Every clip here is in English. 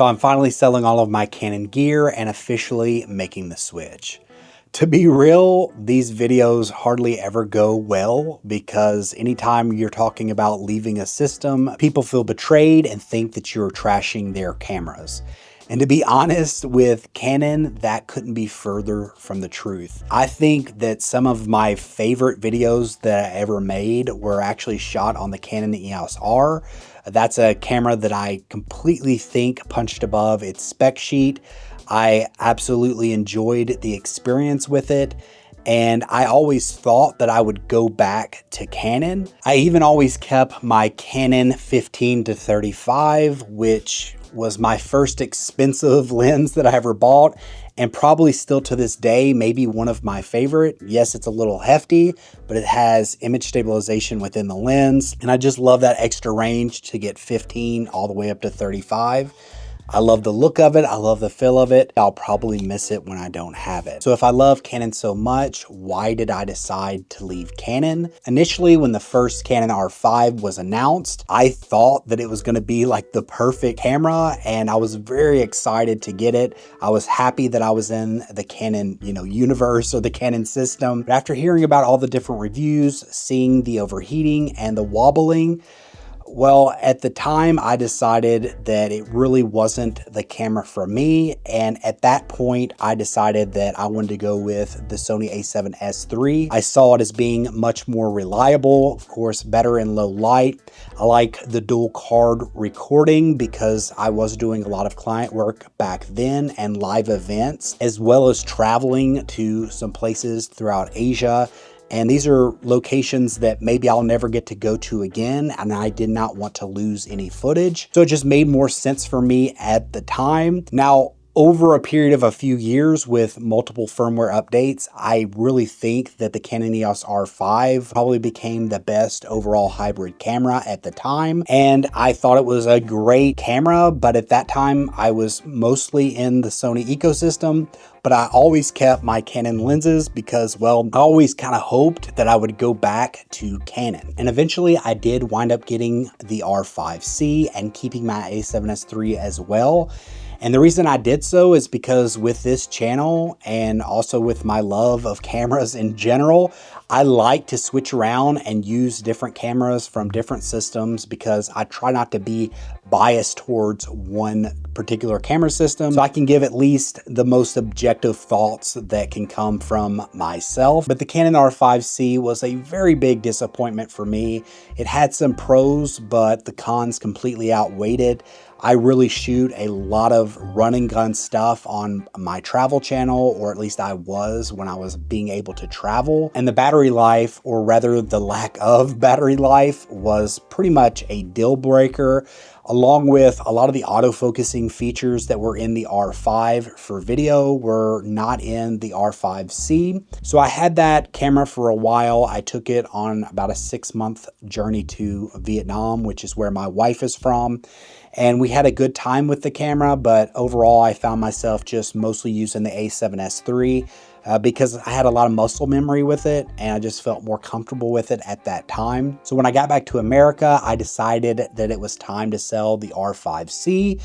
So I'm finally selling all of my Canon gear and officially making the switch. To be real, these videos hardly ever go well because anytime you're talking about leaving a system, people feel betrayed and think that you're trashing their cameras. And to be honest, with Canon, that couldn't be further from the truth. I think that some of my favorite videos that I ever made were actually shot on the Canon EOS R. That's a camera that I completely think punched above its spec sheet. I absolutely enjoyed the experience with it, and I always thought that I would go back to Canon. I even always kept my Canon 15-35, which was my first expensive lens that I ever bought, and probably still to this day, maybe one of my favorite. Yes, it's a little hefty, but it has image stabilization within the lens, and I just love that extra range to get 15 all the way up to 35. I love the look of it. I love the feel of it. I'll probably miss it when I don't have it. So if I love Canon so much, why did I decide to leave Canon? Initially, when the first Canon R5 was announced, I thought that it was going to be like the perfect camera, and I was very excited to get it. I was happy that I was in the Canon, universe or the Canon system. But after hearing about all the different reviews, seeing the overheating and the wobbling, well, at the time, I decided that it really wasn't the camera for me. And at that point, I decided that I wanted to go with the Sony a7S III. I saw it as being much more reliable, of course, better in low light. I like the dual card recording because I was doing a lot of client work back then and live events, as well as traveling to some places throughout Asia. And these are locations that maybe I'll never get to go to again, and I did not want to lose any footage. So it just made more sense for me at the time. Now, over a period of a few years with multiple firmware updates, I really think that the Canon EOS R5 probably became the best overall hybrid camera at the time. And I thought it was a great camera, but at that time I was mostly in the Sony ecosystem. But I always kept my Canon lenses because, well, I always kind of hoped that I would go back to Canon. And eventually I did wind up getting the R5C and keeping my a7S III as well. And the reason I did so is because with this channel and also with my love of cameras in general, I like to switch around and use different cameras from different systems because I try not to be biased towards one particular camera system. So I can give at least the most objective thoughts that can come from myself. But the Canon R5C was a very big disappointment for me. It had some pros, but the cons completely outweighed it. I really shoot a lot of run and gun stuff on my travel channel, or at least I was when I was being able to travel. And the battery life, or rather the lack of battery life, was pretty much a deal breaker, along with a lot of the autofocusing features that were in the R5 for video were not in the R5C. So I had that camera for a while. I took it on about a 6-month journey to Vietnam, which is where my wife is from. And we had a good time with the camera, but overall I found myself just mostly using the a7S III because I had a lot of muscle memory with it and I just felt more comfortable with it at that time. So when I got back to America, I decided that it was time to sell the R5C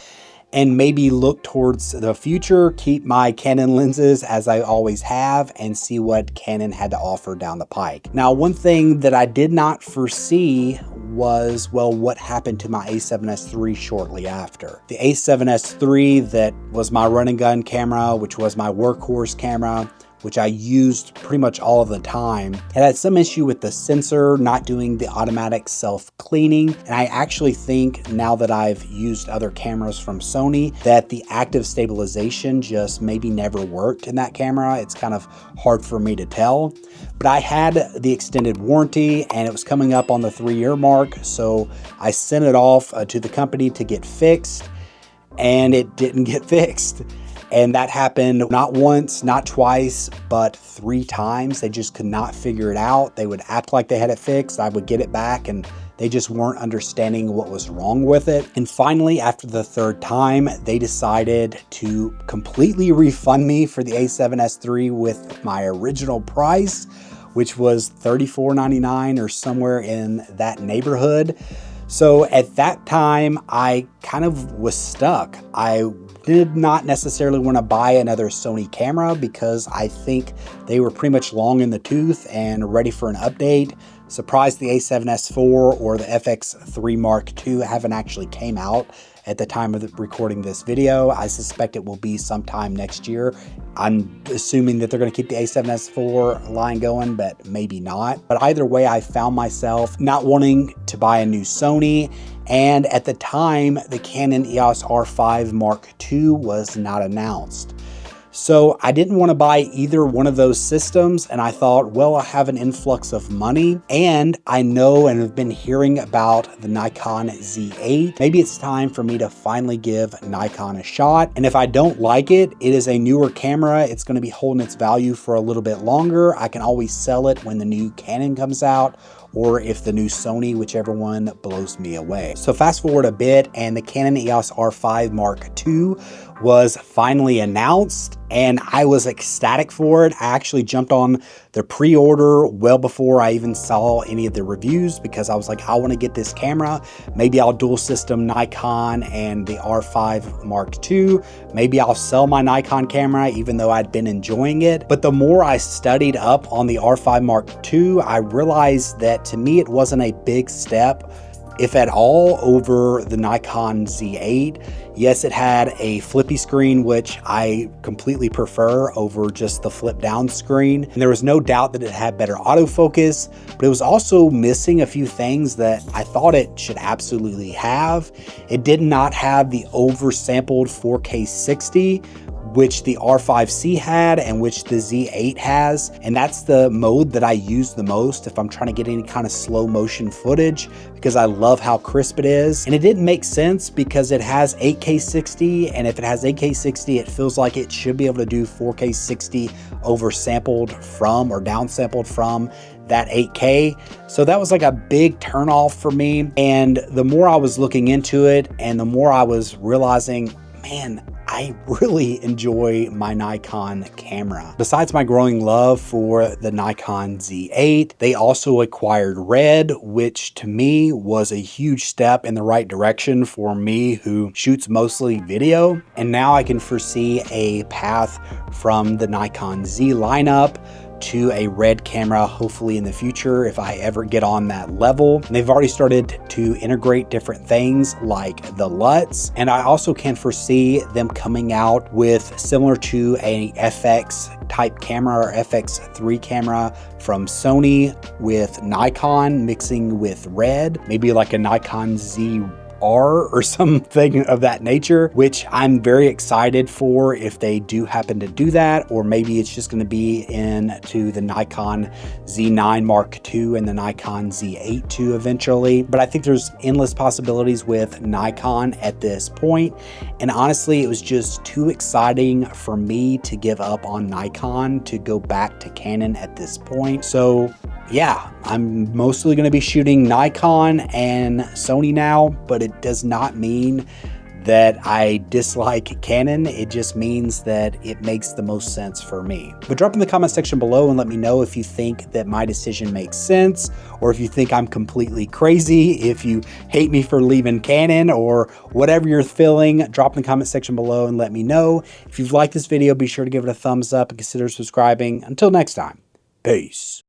and maybe look towards the future, keep my Canon lenses as I always have, and see what Canon had to offer down the pike. Now, one thing that I did not foresee was, well, what happened to my a7S III shortly after. The a7S III that was my run and gun camera, which was my workhorse camera, which I used pretty much all of the time, it had some issue with the sensor not doing the automatic self-cleaning. And I actually think, now that I've used other cameras from Sony, that the active stabilization just maybe never worked in that camera. It's kind of hard for me to tell. But I had the extended warranty and it was coming up on the 3-year mark. So I sent it off to the company to get fixed, and it didn't get fixed. And that happened not once, not twice, but 3 times. They just could not figure it out. They would act like they had it fixed. I would get it back and they just weren't understanding what was wrong with it. And finally, after the 3rd time, they decided to completely refund me for the a7S III with my original price, which was $34.99 or somewhere in that neighborhood. So at that time, I kind of was stuck. I did not necessarily want to buy another Sony camera because I think they were pretty much long in the tooth and ready for an update. Surprised the A7S IV or the FX3 Mark II haven't actually came out at the time of recording this video. I suspect it will be sometime next year. I'm assuming that they're going to keep the A7S IV line going, but maybe not. But either way, I found myself not wanting to buy a new Sony. And at the time, the Canon EOS R5 Mark II was not announced. So I didn't want to buy either one of those systems, and I thought, well, I have an influx of money and I know and have been hearing about the Nikon Z8. Maybe it's time for me to finally give Nikon a shot. And if I don't like it, it is a newer camera. It's going to be holding its value for a little bit longer. I can always sell it when the new Canon comes out, or if the new Sony, whichever one blows me away. So fast forward a bit, and the Canon EOS R5 Mark II was finally announced, and I was ecstatic for it. I actually jumped on the pre-order well before I even saw any of the reviews because I was like, I want to get this camera. Maybe I'll dual system Nikon and the R5 Mark II. Maybe I'll sell my Nikon camera even though I'd been enjoying it. But the more I studied up on the R5 Mark II, I realized that to me it wasn't a big step, if at all, over the Nikon Z8. Yes, it had a flippy screen, which I completely prefer over just the flip down screen. And there was no doubt that it had better autofocus, but it was also missing a few things that I thought it should absolutely have. It did not have the oversampled 4K 60, which the R5C had and which the Z8 has. And that's the mode that I use the most if I'm trying to get any kind of slow motion footage, because I love how crisp it is. And it didn't make sense because it has 8K 60, and if it has 8K 60, it feels like it should be able to do 4K 60 oversampled from or downsampled from that 8K. So that was like a big turnoff for me. And the more I was looking into it and the more I was realizing, man, I really enjoy my Nikon camera. Besides my growing love for the Nikon Z8, they also acquired Red, which to me was a huge step in the right direction for me who shoots mostly video. And now I can foresee a path from the Nikon Z lineup to a Red camera, hopefully in the future if I ever get on that level. And they've already started to integrate different things like the LUTs, and I also can foresee them coming out with similar to a FX type camera or FX3 camera from Sony with Nikon mixing with Red, maybe like a Nikon Z or something of that nature, which I'm very excited for if they do happen to do that. Or maybe it's just going to be into the Nikon Z9 Mark II and the Nikon Z8 II eventually. But I think there's endless possibilities with Nikon at this point. And honestly, it was just too exciting for me to give up on Nikon to go back to Canon at this point. So yeah, I'm mostly going to be shooting Nikon and Sony now, but it does not mean that I dislike Canon. It just means that it makes the most sense for me. But drop in the comment section below and let me know if you think that my decision makes sense, or if you think I'm completely crazy, if you hate me for leaving Canon, or whatever you're feeling. Drop in the comment section below and let me know. If you've liked this video, be sure to give it a thumbs up and consider subscribing. Until next time, peace.